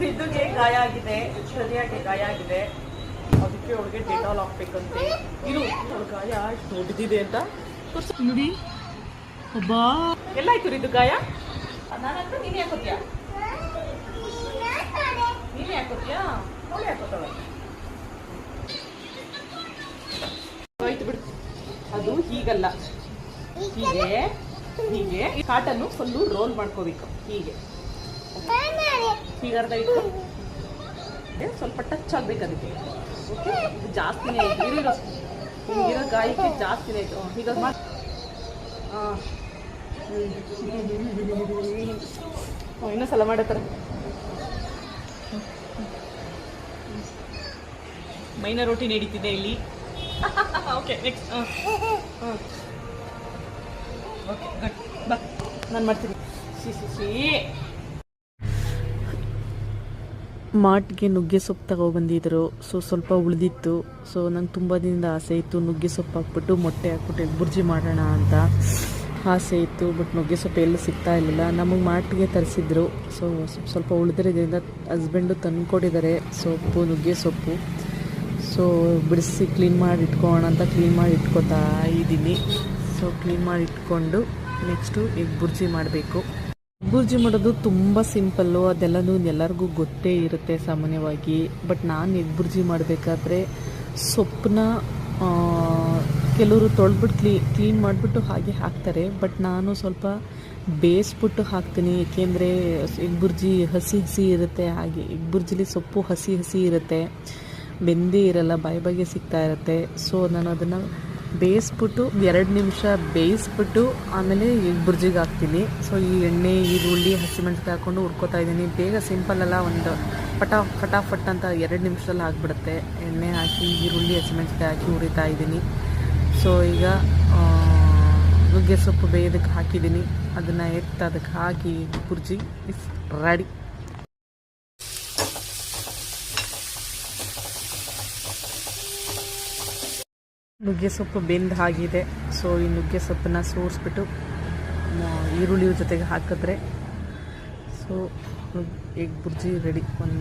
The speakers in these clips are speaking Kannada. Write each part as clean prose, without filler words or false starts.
ಬಿದ್ದುಗೆ ಗಾಯ ಆಗಿದೆ, ಹೃದಯಕ್ಕೆ ಗಾಯ ಆಗಿದೆ. ಅದಕ್ಕೆ ಅವಳಿಗೆ ಡೆಟಾಲ್ ಹಾಕ್ಬೇಕಂತೆ. ಇದು ಅವಳ ಗಾಯ ಎಷ್ಟು ದೊಡ್ಡದಿದೆ ಅಂತ ನೋಡಿ. ಒಬ್ಬಾ ಎಲ್ಲಾಯ್ತು ರೀ ಇದು ಗಾಯ? ನಾನಂತ ನೀನೇ ಹಾಕೋತೀಯಾ? ನೀನೇ ಹಾಕೋತೀಯಾ? ಅವಳೇ ಹಾಕೋತಾಳ. ಆಯ್ತು ಬಿಡು. ಅದು ಹೀಗಲ್ಲ, ಹೀಗೆ ಹೀಗೆ ಕಾಟನ್ನು ಫುಲ್ಲು ರೋಲ್ ಮಾಡ್ಕೋಬೇಕು. ಹೀಗೆ ಹೀಗೆ ಅರ್ಧ ಇಟ್ಟು ಸ್ವಲ್ಪ ಟಚ್ ಆಗ್ಬೇಕು ಅದಕ್ಕೆ. ಓಕೆ, ಜಾಸ್ತಿನೇ ಆಯ್ತು. ಹಿಂಗಿರೋ ಗಾಯಕ್ಕೆ ಜಾಸ್ತಿನೇ ಆಯ್ತು. ಈಗ ಮಾಡಿ ಇನ್ನೊಂದ್ಸಲ ಮಾಡತ್ತಾರ. ಮೈನರ್ ರೋಟಿ ನಡೀತಿದೆ ಇಲ್ಲಿ. Okay, next. Okay, good. ಬಾ, ನಾನು ಮಾಡ್ತೀನಿ. ಸಿ ಮಾಟ್ಗೆ ನುಗ್ಗೆ ಸೊಪ್ಪು ತಗೊಬಂದಿದ್ರು. ಸೊ ಸ್ವಲ್ಪ ಉಳಿದಿತ್ತು. ಸೊ ನಂಗೆ ತುಂಬ ದಿನದ ಆಸೆ ಇತ್ತು, ನುಗ್ಗೆ ಸೊಪ್ಪು ಹಾಕ್ಬಿಟ್ಟು ಮೊಟ್ಟೆ ಹಾಕ್ಬಿಟ್ಟು ಎಗ್ ಬುರ್ಜಿ ಮಾಡೋಣ ಅಂತ ಆಸೆ ಇತ್ತು. ಬಟ್ ನುಗ್ಗೆ ಸೊಪ್ಪು ಎಲ್ಲೂ ಸಿಗ್ತಾ ಇರಲಿಲ್ಲ. ನಮಗೆ ಮಾಟ್ಗೆ ತರಿಸಿದ್ರು. ಸೊ ಸ್ವಲ್ಪ ಉಳಿದಿರೋದ್ರಿಂದ ಹಸ್ಬೆಂಡು ತಂದುಕೊಟ್ಟಿದ್ದಾರೆ ಸೊಪ್ಪು, ನುಗ್ಗೆ ಸೊಪ್ಪು. ಸೊ ಬಿಡಿಸಿ ಕ್ಲೀನ್ ಮಾಡಿ ಇಟ್ಕೊಳ್ಳೋಣ ಅಂತ ಕ್ಲೀನ್ ಮಾಡಿ ಇಟ್ಕೊತಾ ಇದ್ದೀನಿ. ಸೊ ಕ್ಲೀನ್ ಮಾಡಿ ಇಟ್ಕೊಂಡು ನೆಕ್ಸ್ಟು ಎಗ್ ಬುರ್ಜಿ ಮಾಡಬೇಕು. ಬುರ್ಜಿ ಮಾಡೋದು ತುಂಬ ಸಿಂಪಲ್ಲು, ಅದೆಲ್ಲನೂ ಎಲ್ಲರಿಗೂ ಗೊತ್ತೇ ಇರುತ್ತೆ ಸಾಮಾನ್ಯವಾಗಿ. ಬಟ್ ನಾನು ಎಗ್ ಬುರ್ಜಿ ಮಾಡಬೇಕಾದ್ರೆ ಸೊಪ್ಪನ್ನ ಕೆಲವರು ತೊಳೆದ್ಬಿಟ್ಟು ಕ್ಲೀನ್ ಮಾಡಿಬಿಟ್ಟು ಹಾಗೆ ಹಾಕ್ತಾರೆ. ಬಟ್ ನಾನು ಸ್ವಲ್ಪ ಬೇಯಿಸ್ಬಿಟ್ಟು ಹಾಕ್ತೀನಿ. ಏಕೆಂದರೆ ಎಗ್ ಬುರ್ಜಿ ಹಸಿ ಹಸಿ ಇರುತ್ತೆ. ಹಾಗೆ ಎಗ್ ಬುರ್ಜಿಲಿ ಸೊಪ್ಪು ಹಸಿ ಹಸಿ ಇರುತ್ತೆ, ಬೆಂದೇ ಇರಲ್ಲ, ಬಾಯಿಗೆ ಸಿಗ್ತಾ ಇರುತ್ತೆ. ಸೊ ನಾನು ಅದನ್ನು ಬೇಯಿಸ್ಬಿಟ್ಟು 2 ನಿಮಿಷ ಬೇಯಿಸ್ಬಿಟ್ಟು ಆಮೇಲೆ ಎಗ್ ಬುರ್ಜಿಗೆ ಹಾಕ್ತೀನಿ. ಸೊ ಈ ಎಣ್ಣೆ, ಈರುಳ್ಳಿ, ಹಸಿಮೆಣಸಿನಕಾಯಿ ಹಾಕ್ಕೊಂಡು ಹುರ್ಕೋತಾ ಇದ್ದೀನಿ. ಬೇಗ ಸಿಂಪಲ್ಲಲ್ಲ, ಒಂದು ಫಟಾಫಟ್ ಅಂತ 2 ನಿಮಿಷದಲ್ಲಿ ಆಗಿಬಿಡುತ್ತೆ. ಎಣ್ಣೆ ಹಾಕಿ ಈರುಳ್ಳಿ, ಹಸಿಮೆಣಸಿನಕಾಯಿ ಹಾಕಿ ಹುರಿತಾ ಇದ್ದೀನಿ. ಸೊ ಈಗ ನುಗ್ಗೆ ಸೊಪ್ಪು ಬೇಯೋದಕ್ಕೆ ಹಾಕಿದ್ದೀನಿ. ಅದನ್ನು ಎತ್ತು ಅದಕ್ಕೆ ಹಾಕಿ ಬುರ್ಜಿ ಇಸ್ ರೆಡಿ. ನುಗ್ಗೆ ಸೊಪ್ಪು ಬೆಂದು ಆಗಿದೆ. ಸೊ ಈ ನುಗ್ಗೆ ಸೊಪ್ಪನ್ನು ಸೋರಿಸ್ಬಿಟ್ಟು ಈರುಳ್ಳಿ ಜೊತೆಗೆ ಹಾಕಿದ್ರೆ ಸೊ ಎಗ್ ಬುರ್ಜಿ ರೆಡಿ. 1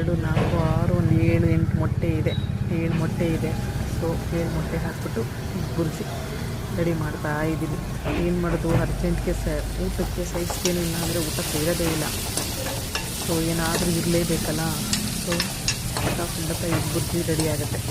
2 4 6 1 7 8 ಮೊಟ್ಟೆ ಇದೆ. 7 ಮೊಟ್ಟೆ ಇದೆ. ಸೊ 7 ಮೊಟ್ಟೆ ಹಾಕ್ಬಿಟ್ಟು ಎಗ್ ಬುರ್ಜಿ ರೆಡಿ ಮಾಡ್ತಾ ಇದ್ದೀನಿ. ಏನು ಮಾಡೋದು, ಅರ್ಜೆಂಟ್ಗೆ ಊಟಕ್ಕೆ ಸೈಜ್ಗೇನಿಲ್ಲ ಅಂದರೆ ಊಟ ಸೇರೋದೇ ಇಲ್ಲ. ಸೊ ಏನಾದರೂ ಇರಲೇಬೇಕಲ್ಲ. ಸೊ ಫಟಾಫಟ್ ಎಗ್ ಬುರ್ಜಿ ರೆಡಿ ಆಗುತ್ತೆ.